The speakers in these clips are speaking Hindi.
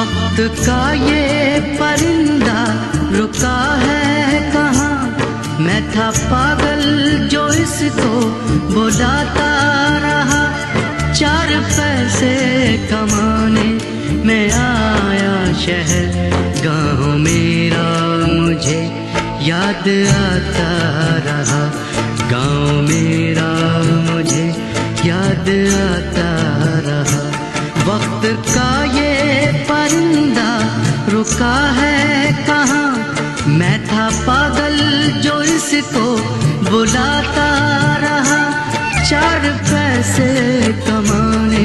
वक्त का ये परिंदा रुका है कहाँ। मैं था पागल जो इसको बुलाता रहा। 4 पैसे कमाने मैं आया शहर, गाँव मेरा मुझे याद आता रहा। गाँव मेरा मुझे याद आता रहा। वक्त का ये परिंदा रुका है कहाँ। मैं था पागल जो इसको बुलाता रहा। 4 पैसे कमाने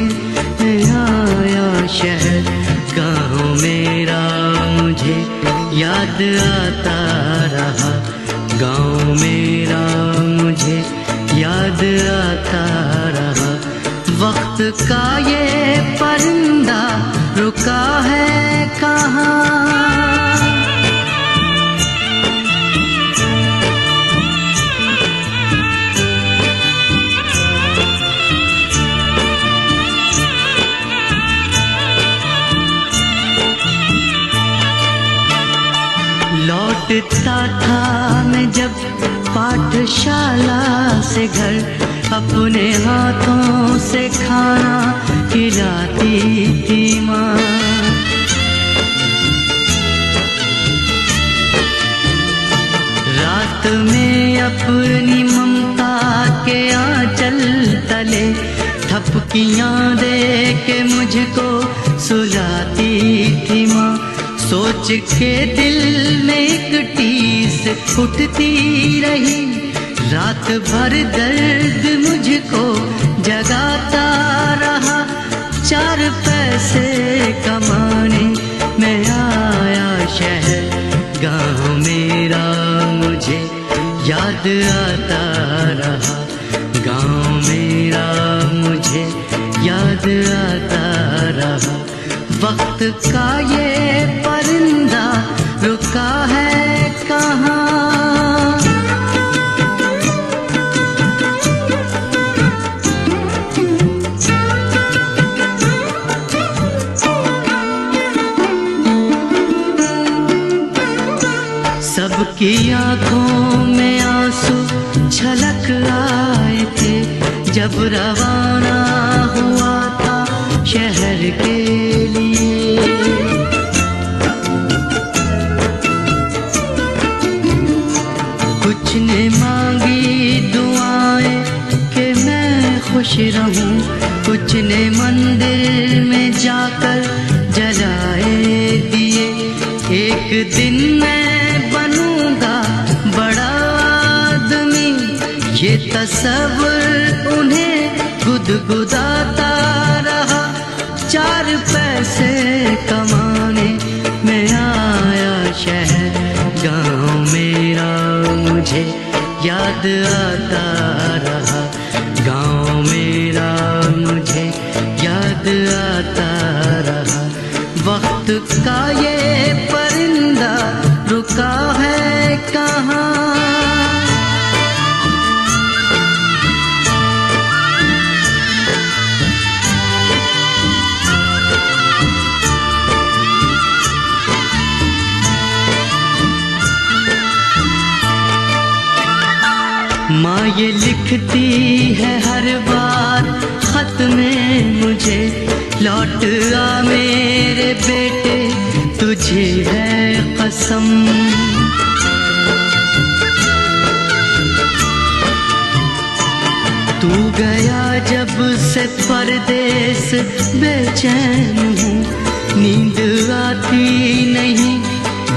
मैं आया शहर, गाँव मेरा मुझे याद आता रहा। गाँव मेरा मुझे याद आता रहा। वक्त का ये परिंदा रुका है कहाँ। लौटता था मैं जब पाठशाला से घर, अपने हाथों से खाना खिलाती थी माँ। रात में अपनी ममता के आंचल तले थपकियाँ दे के मुझको सुलाती थी माँ। सोच के दिल में एक टीस उठती रही, रात भर दर्द मुझको जगाता रहा। 4 पैसे कमाने मैं आया शहर, गाँव मेरा मुझे याद आता रहा। गाँव मेरा मुझे याद आता रहा। वक्त का ये परिंदा रुका है कहाँ। सबकी आँखों में आंसू छलक आए थे जब रवाना हुआ था शहर के लिए। कुछ ने मांगी दुआएं कि मैं खुश रहूं, कुछ ने मंदिर में जाकर जलाए दिए। एक दिन मैं बनूंगा बड़ा आदमी, ये तस्वीर उन्हें गुदगुदाता रहा। 4 पैसे कमाने मैं आया शहर, गाँव मेरा मुझे याद आता रहा। गाँव मेरा मुझे याद आता रहा। वक्त का ये परिंदा रुका है कहाँ। माँ ये लिखती है हर बार खत में मुझे, लौट आ मेरे बेटे तुझे है कसम। तू गया जब से परदेस बेचैन हूँ, नींद आती नहीं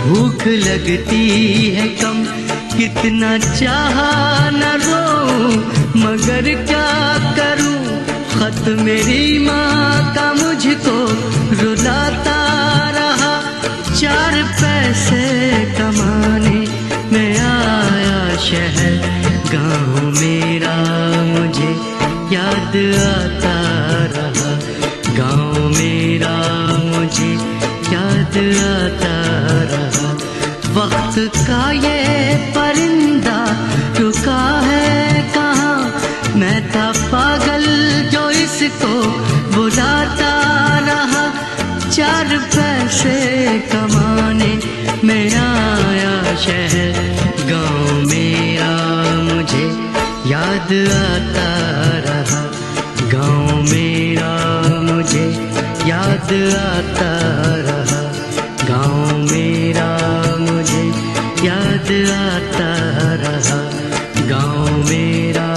भूख लगती है कम। कितना चाहा न रो मगर क्या करूं, खत मेरी माँ का मुझको रुलाता रहा। 4 पैसे कमाने मैं आया शहर, गाँव मेरा मुझे याद आता रहा। गाँव मेरा मुझे याद आता रहा। वक्त का ये परिंदा रुका है कहाँ। मैं था पागल जो इसको बुलाता रहा। 4 पैसे बनाया शहर गाँव मेरा मुझे याद आता रहा, गाँव मेरा मुझे याद आता रहा, गाँव मेरा मुझे याद आता रहा, गाँव मेरा